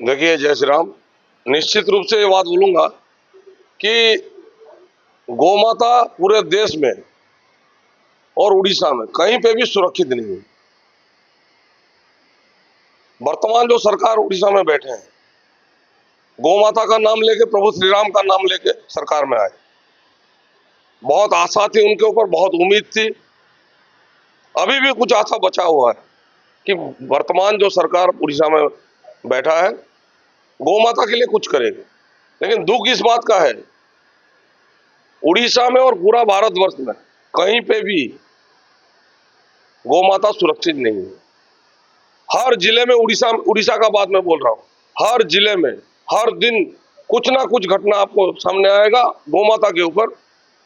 देखिए, जय श्री राम। निश्चित रूप से ये बात बोलूंगा कि गौमाता पूरे देश में और उड़ीसा में कहीं पे भी सुरक्षित नहीं है। वर्तमान जो सरकार उड़ीसा में बैठे हैं, गौमाता का नाम लेके, प्रभु श्री राम का नाम लेके सरकार में आए। बहुत आशा थी उनके ऊपर, बहुत उम्मीद थी। अभी भी कुछ आशा बचा हुआ है कि वर्तमान जो सरकार उड़ीसा में बैठा है, गौमाता के लिए कुछ करेगी। लेकिन दुख इस बात का है, उड़ीसा में और पूरा भारतवर्ष में कहीं पे भी गौमाता सुरक्षित नहीं है। हर जिले में, उड़ीसा का बात मैं बोल रहा हूँ, हर जिले में हर दिन कुछ ना कुछ घटना आपको सामने आएगा गौमाता के ऊपर।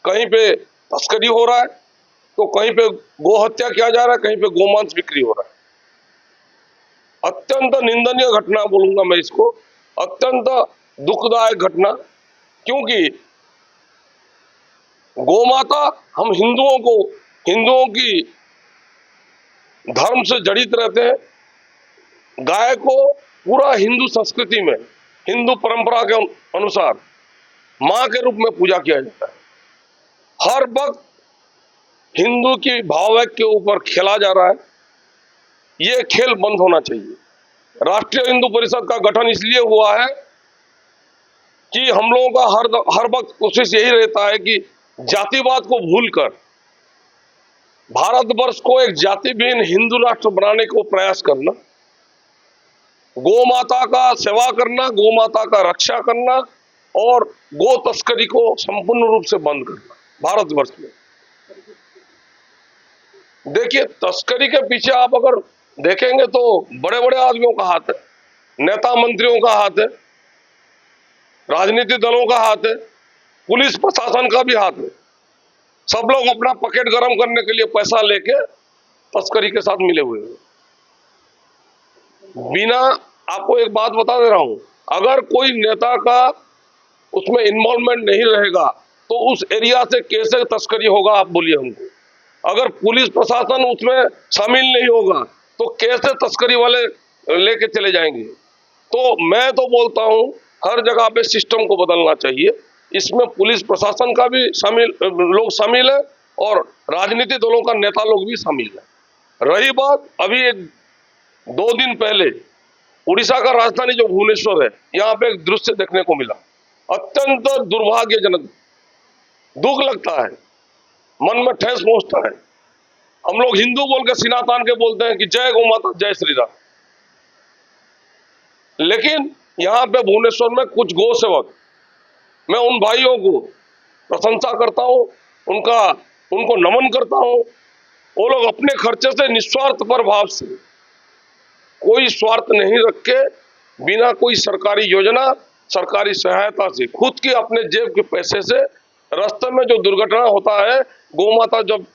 कहीं पे तस्करी हो रहा है, तो कहीं पे गौ हत्या किया जा रहा है, कहीं पे गोमांस बिक्री हो रहा है। अत्यंत निंदनीय घटना बोलूंगा मैं इसको, अत्यंत दुखदायक घटना। क्योंकि गौमाता, हम हिंदुओं की धर्म से जड़ित रहते हैं। गाय को पूरा हिंदू संस्कृति में, हिंदू परंपरा के अनुसार मां के रूप में पूजा किया जाता है। हर वक्त हिंदू की भावना के ऊपर खेला जा रहा है। ये खेल बंद होना चाहिए। राष्ट्रीय हिंदू परिषद का गठन इसलिए हुआ है कि हम लोगों का हर वक्त कोशिश यही रहता है कि जातिवाद को भूलकर भारतवर्ष को एक जाति विहीन हिंदू राष्ट्र बनाने को प्रयास करना, गौमाता का सेवा करना, गौमाता का रक्षा करना और गौ तस्करी को संपूर्ण रूप से बंद करना भारतवर्ष में। देखिए, तस्करी के पीछे आप अगर देखेंगे तो बड़े बड़े आदमियों का हाथ है, नेता मंत्रियों का हाथ है, राजनीतिक दलों का हाथ है, पुलिस प्रशासन का भी हाथ है। सब लोग अपना पॉकेट गर्म करने के लिए पैसा लेके तस्करी के साथ मिले हुए हैं। बिना, आपको एक बात बता दे रहा हूं, अगर कोई नेता का उसमें इन्वॉल्वमेंट नहीं रहेगा तो उस एरिया से कैसे तस्करी होगा, आप बोलिए हमको। अगर पुलिस प्रशासन उसमें शामिल नहीं होगा तो कैसे तस्करी वाले लेके चले जाएंगे। तो मैं तो बोलता हूं हर जगह पे सिस्टम को बदलना चाहिए। इसमें पुलिस प्रशासन का भी लोग शामिल है और राजनीतिक दलों का नेता लोग भी शामिल है। रही बात, अभी एक 2 दिन पहले उड़ीसा का राजधानी जो भुवनेश्वर है, यहाँ पे एक दृश्य देखने को मिला, अत्यंत दुर्भाग्यजनक। दुख लगता है, मन में ठेस पहुंचता है। हम लोग हिंदू बोल के सीना तान के बोलते हैं कि जय गौ माता, जय श्री राम। लेकिन यहाँ पे भुवनेश्वर में कुछ गौ सेवक, मैं उन भाइयों को प्रशंसा करता हूँ, उनको नमन करता हूँ। वो लोग अपने खर्चे से निस्वार्थ पर भाव से, कोई स्वार्थ नहीं रख के, बिना कोई सरकारी योजना, सरकारी सहायता से, खुद के अपने जेब के पैसे से, रास्ते में जो दुर्घटना होता है, गौमाता जब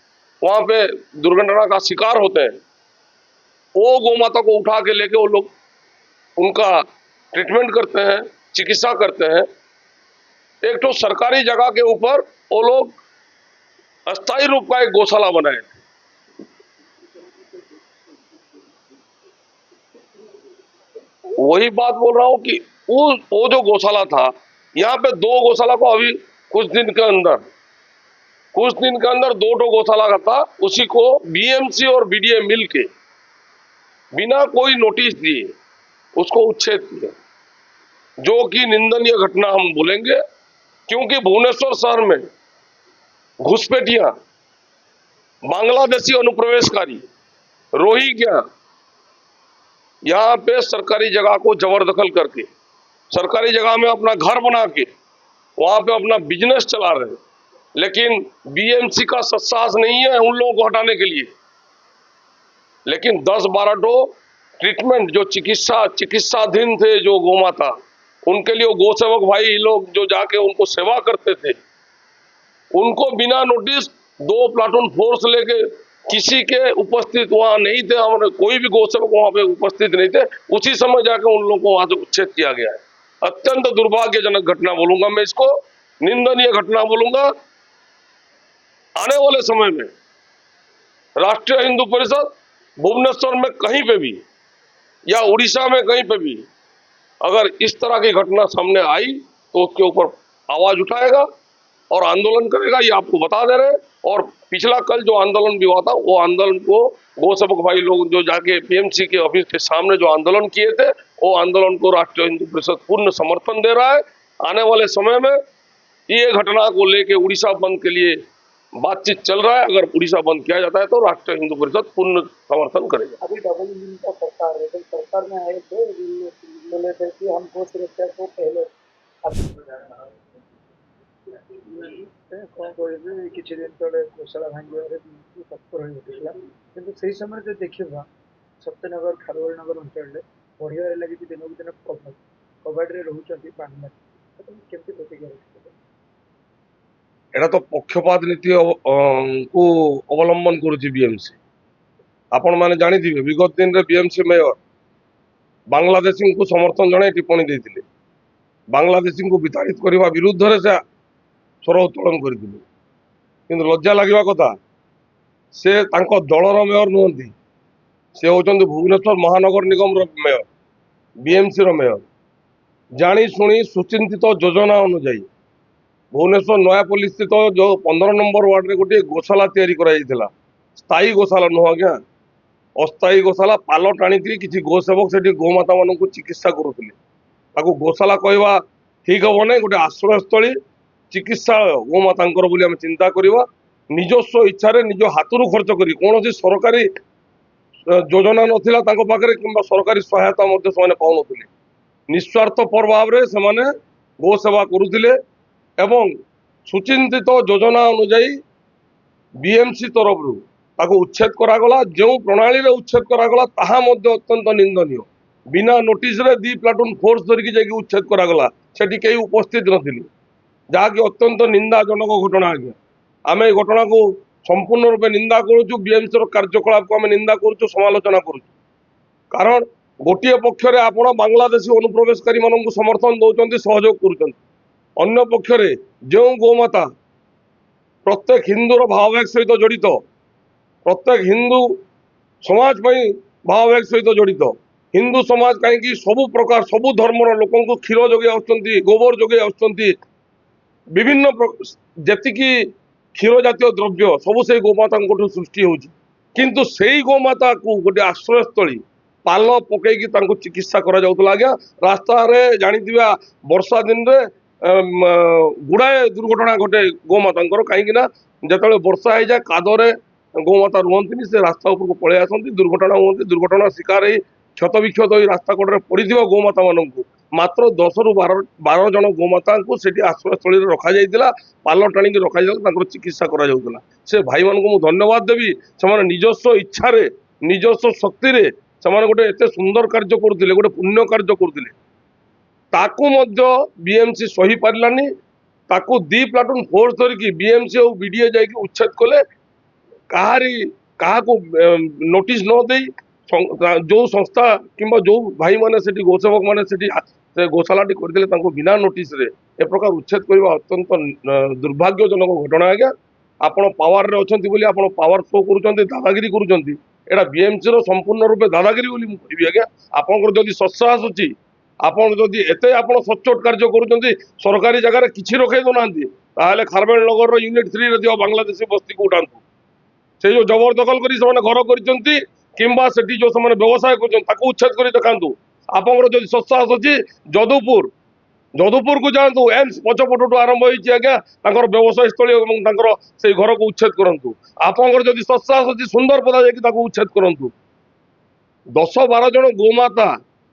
वहां पे दुर्घटना का शिकार होते हैं, वो गौमाता को उठा के लेके वो लोग उनका ट्रीटमेंट करते हैं, चिकित्सा करते हैं। एक तो सरकारी जगह के ऊपर वो लोग अस्थायी रूप का एक गौशाला बनाए थे। वही बात बोल रहा हूं कि वो जो गौशाला था, यहाँ पे 2 गौशाला को अभी कुछ दिन के अंदर 2 गौशाला का था, उसी को बीएमसी और बीडीए मिल के बिना कोई नोटिस दिए उसको उच्छेद किया, जो कि निंदनीय घटना हम बोलेंगे। क्योंकि भुवनेश्वर शहर में घुसपैठिया, बांग्लादेशी अनुप्रवेशकारी, रोहिंग्या यहाँ पे सरकारी जगह को जबरदखल करके, सरकारी जगह में अपना घर बना के वहां पे अपना बिजनेस चला रहे हैं। लेकिन बीएमसी का सत्साहस नहीं है उन लोगों को हटाने के लिए। लेकिन 10-12 ट्रीटमेंट जो चिकित्साधीन थे जो गौमाता, उनके लिए गौ सेवक भाई लोग जो जाके उनको सेवा करते थे, उनको बिना नोटिस 2 प्लाटून फोर्स लेके, किसी के उपस्थित वहां नहीं थे, हमारे कोई भी गौ सेवक वहां पे उपस्थित नहीं थे, उसी समय जाके उन लोगों को वहां से उच्छेद किया गया है। अत्यंत दुर्भाग्यजनक घटना बोलूंगा मैं इसको, निंदनीय घटना बोलूंगा। आने वाले समय में राष्ट्रीय हिंदू परिषद भुवनेश्वर में कहीं पे भी या उड़ीसा में कहीं पे भी अगर इस तरह की घटना सामने आई तो उसके ऊपर आवाज उठाएगा और आंदोलन करेगा, ये आपको बता दे रहे हैं। और पिछला कल जो आंदोलन भी हुआ था, वो आंदोलन को गौ सेवक भाई लोग जो जाके पीएमसी के ऑफिस के सामने जो आंदोलन किए थे, वो आंदोलन को राष्ट्रीय हिंदू परिषद पूर्ण समर्थन दे रहा है। आने वाले समय में ये घटना को लेके उड़ीसा बंद के लिए बातचीत चल रहा है। अगर उड़ीसा बंद किया जाता है तो राष्ट्रीय हिंदू परिषद पूर्ण समर्थन करेगा। अभी डबल इंजन का सरकार है, तो सरकार में आए थे बोले थे कि हम गो सुरक्षा को पहले कौन कहे किसी दिन तले घोषणा भांगे तत्पर होता कि से समय देखा सत्यनगर खारवल नगर अंचल बढ़िया लगे दिन को दिन कबाड़ रोचे बांग्ला केमती प्रतिक्रिया एटा तो पक्षपात नीति को अवलंबन करुच्ची बीएमसी। आपण मैंने जानी विगत दिन रे बीएमसी मेयर बांग्लादेशी को समर्थन जन टिप्पणी देते बांग्लादेशी को विताड़ित करने विरुद्ध रे से स्वर उत्तोलन करते। लज्जा लगे कथा से दलर मेयर नुहति, से होचंदी भुवनेश्वर महानगर निगम मेयर, बीएमसी रो मेयर। जानी शुणी सुचिंतित योजना अनुजाई भुवनेश्वर नयापल्ली स्थित जो 15 नंबर वार्ड रे गोटे गोशाला तैयारी करा, स्थायी गोशाला नुह आज्ञा, अस्थायी गोशाला पाल टाणी किसी गोसेवक से गोमाता मान चिकित्सा करुले। गोशाला कहवा ठीक हम ना, गोटे आश्रयस्थली चिकित्सा गोमाता आम चिंता करवा। निजस्व इच्छा निज हाथरू खर्च कर कौन सरकारी योजना नाला कि सरकारी सहायता पाऊन, निस्वार्थपर भाव से गो सेवा करुले। सुचिंतित योजना अनुजाई बीएमसी तरफ उच्छेद करागला, जो प्रणाली रे उच्छेद करागला ताहा मध्य अत्यंत निंदनीय। बिना नोटिस रे 2 प्लाटून फोर्स धरिकी जाकि उच्छेद करागला, सेठी केही उपस्थित नथिले, जहाँकि अत्यंत निंदाजनक घटना। आज्ञा आम ये घटना को संपूर्ण रूपे निंदा करुचु, बीएमसी कार्यकलाप को आम निंदा करुचु, समालोचना करुचु। कारण गोटे पक्षरे आपण बांग्लादेशी अनुप्रवेशकारी मान समर्थन दौरान सहयोग करुचंती, अन्य पक्षरे जो गोमाता प्रत्येक हिंदूर भाववेग सहित जड़ित, प्रत्येक हिंदू समाज भाववेग सहित जड़ित, हिंदू समाज कहीं सबु प्रकार सबु धर्मर लोक क्षीर जोगे आसुच्चंती, गोबर जोगे आसुच्चंती, विभिन्न जेतिकी क्षीर जातीय द्रव्य सबु से गोमाता सृष्टि होउची। किंतु सेई गोमाता को गोटे आश्रयस्थली पाल पकईकी चिकित्सा करा जाउतला। आज्ञा रास्ता रे जानिथिबा वर्षा दिन रे गुड़ाए दुर्घटना घटे गोमाता कहीं जिते वर्षा हो जाए कादरे गोमाता रुहंती, से रास्ता उपरको पलि आसती, दुर्घटना हुई, दुर्घटना शिकार हो क्षत विक्षत हो रास्ता कड़े पड़ गोमाता मान मात्र 10 ରୁ 12 जन गोमाता को आश्रयस्थली रखा जाइतिला, पाल टाणी रखा चिकित्सा करा जाउतला। से भाई मान को धन्यवाद देवी, से निजस्व इच्छा निजस्व शक्ति से गोटे एत सुंदर कार्य करुले, गोटे पुण्य कार्य करुले, ताकू मध्य बीएमसी सही पारानी। ताकू 2 प्लाटून फोर्स धरिकी बीएमसी और बीडीए जाकि उच्छेद कले, क्या नोटिस न दे जो संस्था कि जो भाई मैंने गोसेवक मैंने गोशाला करते बिना नोटिस रे ए प्रकार उच्छेद करने अत्यंत दुर्भाग्यजनक घटना। आज्ञा आपण पावर रे अछंती बोली आपण पावर शो करूचंती, दादागिरी करूचंती, एटा बीएमसी रो संपूर्ण रूपे दादागिरी बोली मु कहबी। आज्ञा आपनकर जदी सत्साहस अछि, आपण जदी एते आपण सचोट कार्य करूचंती, सरकारी जगह किछि रखै दोनांती, ताले खारवेल नगर रो यूनिट 3 रे दियो बांग्लादेशी बस्ती को उठांतु। से जो जबरदखल करी से घर करिसंती किंबा सेठी जो से व्यवसाय कर उच्छेद कर देखातु। आपंकर जदि सत्साहस अच्छी जदुपुर को जातु, एम्स पछपटू आरंभ होती आज्ञा व्यवसाय स्थली और से घर को उच्छेद करूँ। आपंकर जदि सत्साहस अच्छी सुंदरपदा जाकि उच्छेद करूँ। 10-12 जन गोमाता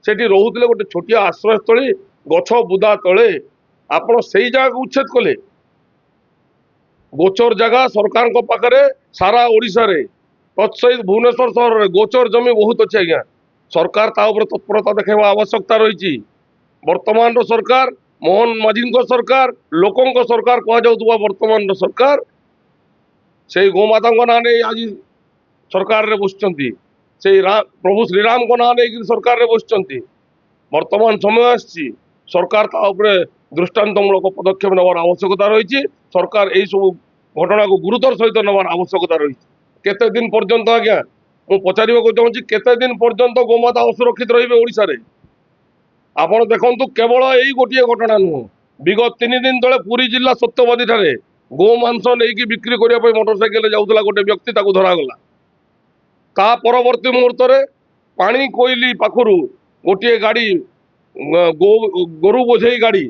से रोते गोटे छोटिया आश्रयस्थली गछ बुदा तले आपण से जगह उच्छेद कले। गोचर जगह सरकार पाखे सारा ओडिशा रे तत्सहित भुवनेश्वर सहर में गोचर जमी बहुत अच्छे। आज्ञा सरकार तत्परता देखा आवश्यकता रही। वर्तमान सरकार मोहन माझी सरकार लोकों सरकार कहुवा वर्तमान सरकार से गोमाता ना आज सरकार रे बसुंच, से प्रभु श्रीराम को ना नहीं सरकार रे बसुंच। वर्तमान समय आसी सरकार दृष्टांतमूलक पदक्षेप नवार आवश्यकता रही। सरकार यही सब घटना को गुरुतर सहित नवार आवश्यकता रही। केते दिन पर्यंत आज्ञा मु पचार चाहूँगी, केते दिन पर्यंत गोमाता असुरक्षित रही ओडिशा रे? ଆପଣ ଦେଖନ୍ତୁ କେବଳ ଏଇ ଗୋଟିଏ ଘଟଣା ନୁହଁ, ବିଗତ 3 ଦିନ ତଳେ ପୁରୀ ଜିଲ୍ଲା ସତ୍ୟବାଦୀ ଠାରେ ଗୋମାଂସ ନେଇକି ବିକ୍ରି କରିବା ପାଇଁ ମୋଟରସାଇକେଲରେ ଯାଉଥିଲା ଗୋଟେ ବ୍ୟକ୍ତି, ତାକୁ ଧରାଗଲା। ତା ପରବର୍ତ୍ତୀ ମୁହୂର୍ତ୍ତରେ ପାଣି କୋଇଲି ପାଖରୁ ଗୋଟିଏ ଗାଡି ଗୋରୁ ବୋଝେଇ ଗାଡି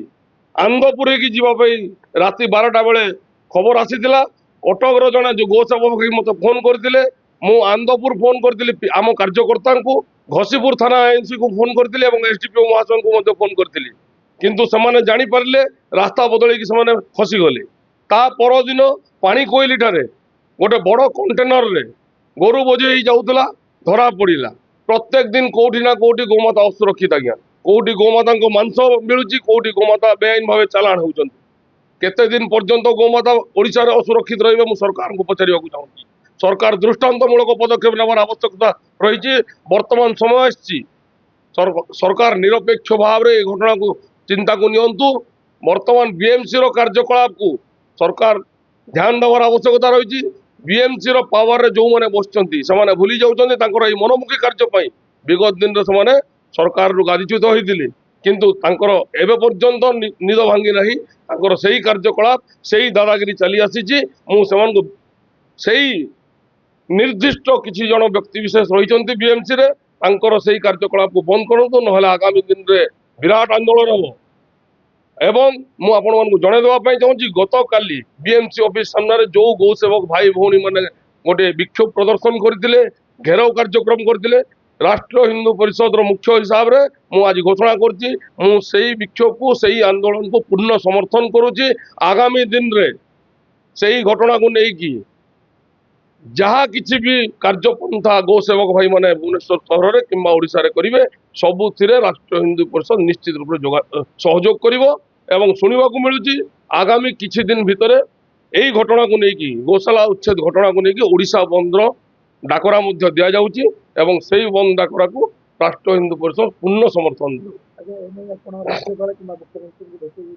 ଆନ୍ଦପୁରକି ଯିବା ପାଇଁ ରାତି 12ଟା ବେଳେ ଖବର ଆସିଥିଲା। କଟକର ଜଣେ ଯୋଉ ଗୋସେବକ ଭାଇ ମତେ ଫୋନ କରିଥିଲେ, ମୁଁ ଆନ୍ଦପୁର ଫୋନ କରିଥିଲି ଆମ କାର୍ଯ୍ୟକର୍ତ୍ତାଙ୍କୁ, ଘଷିପୁର ଥାନା ଏନ୍ସି କୁ ଫୋନ କରିଥିଲି ଏବଂ ଏସଡିପିଓ ମହାଶୟଙ୍କୁ ମଧ୍ୟ ଫୋନ କରିଥିଲି, କିନ୍ତୁ ସେମାନେ ଜାଣିପାରିଲେ ରାସ୍ତା ବଦଳେଇକି ସେମାନେ ଖସିଗଲେ। ତା ପରଦିନ ପାଣି କୋଇଲି ଠାରେ ଗୋଟେ ବଡ କଣ୍ଟେନରରେ ଗୋରୁ ବୋଝେଇ ଯାଉଥିଲା, ଧରା ପଡିଲା। ପ୍ରତ୍ୟେକ ଦିନ କୋଉଠି ନା କୋଉଠି ଗୋମାତା ଅସୁରକ୍ଷିତ ଆଜ୍ଞା, କୋଉଠି ଗୋମାତାଙ୍କ ମାଂସ ମିଳୁଛି, କୋଉଠି ଗୋମାତା ବେଆଇନ ଭାବେ ଚାଲାଣ ହଉଛନ୍ତି। କେତେ ଦିନ ପର୍ଯ୍ୟନ୍ତ ଗୋମାତା ଓଡିଶାରେ ଅସୁରକ୍ଷିତ ରହିବେ, ମୁଁ ସରକାରଙ୍କୁ ପଚାରିବାକୁ ଚାହୁଁଛି। ସରକାର ଦୃଷ୍ଟାନ୍ତମୂଳକ ପଦକ୍ଷେପ ନେବାର ଆବଶ୍ୟକତା ରହିଛି। ବର୍ତ୍ତମାନ ସମୟ ଆସିଛି, ସରକାର ନିରପେକ୍ଷ ଭାବରେ ଏ ଘଟଣାକୁ ଚିନ୍ତାକୁ ନିଅନ୍ତୁ। ବର୍ତ୍ତମାନ ବିଏମସି ର କାର୍ଯ୍ୟକଳାପକୁ ସରକାର ଧ୍ୟାନ ଦେବାର ଆବଶ୍ୟକତା ରହିଛି। ବିଏମସି ର ପାୱାରରେ ଯୋଉମାନେ ବସିଛନ୍ତି ସେମାନେ ଭୁଲି ଯାଉଛନ୍ତି ତାଙ୍କର ଏଇ ମନମୁଖୀ କାର୍ଯ୍ୟ ପାଇଁ ବିଗତ ଦିନରେ ସେମାନେ ସରକାରରୁ ଗାଦିଚ୍ୟୁତ ହୋଇଥିଲେ, କିନ୍ତୁ ତାଙ୍କର ଏବେ ପର୍ଯ୍ୟନ୍ତ ନିଦ ଭାଙ୍ଗି ନାହିଁ। ତାଙ୍କର ସେଇ କାର୍ଯ୍ୟକଳାପ, ସେଇ ଦାଦାଗିରି ଚାଲି ଆସିଛି। ମୁଁ ସେମାନଙ୍କୁ ସେଇ ନିର୍ଦ୍ଦିଷ୍ଟ କିଛି ଜଣ ବ୍ୟକ୍ତି ବିଶେଷ ରହିଛନ୍ତି ବିଏମସି ରେ, ତାଙ୍କର ସେଇ କାର୍ଯ୍ୟକଳାପକୁ ବନ୍ଦ କରନ୍ତୁ, ନହେଲେ ଆଗାମୀ ଦିନରେ ବିରାଟ ଆନ୍ଦୋଳନ ହେବ। ଏବଂ ମୁଁ ଆପଣମାନଙ୍କୁ ଜଣେଇଦେବା ପାଇଁ ଚାହୁଁଛି, ଗତକାଲି ବିଏମସି ଅଫିସ ସାମ୍ନାରେ ଯୋଉ ଗୌ ସେବକ ଭାଇ ଭଉଣୀ ମାନେ ଗୋଟେ ବିକ୍ଷୋଭ ପ୍ରଦର୍ଶନ କରିଥିଲେ, ଘେରାଉ କାର୍ଯ୍ୟକ୍ରମ କରିଥିଲେ, ରାଷ୍ଟ୍ର ହିନ୍ଦୁ ପରିଷଦର ମୁଖ୍ୟ ହିସାବରେ ମୁଁ ଆଜି ଘୋଷଣା କରୁଛି, ମୁଁ ସେଇ ବିକ୍ଷୋଭକୁ, ସେଇ ଆନ୍ଦୋଳନକୁ ପୂର୍ଣ୍ଣ ସମର୍ଥନ କରୁଛି। ଆଗାମୀ ଦିନରେ ସେଇ ଘଟଣାକୁ ନେଇକି ଯାହା କିଛି ବି କାର୍ଯ୍ୟପନ୍ଥା ଗୋ ସେବକ ଭାଇ ମାନେ ଭୁବନେଶ୍ୱର ସହରରେ କିମ୍ବା ଓଡିଶାରେ କରିବେ, ସବୁଥିରେ ରାଷ୍ଟ୍ର ହିନ୍ଦୁ ପରିଷଦ ନିଶ୍ଚିତ ରୂପରେ ସହଯୋଗ କରିବ। ଏବଂ ଶୁଣିବାକୁ ମିଳୁଛି ଆଗାମୀ କିଛି ଦିନ ଭିତରେ ଏଇ ଘଟଣାକୁ ନେଇକି, ଗୋଶାଳା ଉଚ୍ଛେଦ ଘଟଣାକୁ ନେଇକି ଓଡିଶା ବନ୍ଦର ଡାକରା ମଧ୍ୟ ଦିଆଯାଉଛି ଏବଂ ସେଇ ବନ୍ଦ ଡାକରାକୁ ରାଷ୍ଟ୍ର ହିନ୍ଦୁ ପରିଷଦ ପୂର୍ଣ୍ଣ ସମର୍ଥନ ଦେବ। ଆଜ୍ଞା, ଏ ନେଇ ଆପଣ ରାଜ୍ୟପାଳ କିମ୍ବା ମୁଖ୍ୟମନ୍ତ୍ରୀଙ୍କୁ ଭେଟିବେ?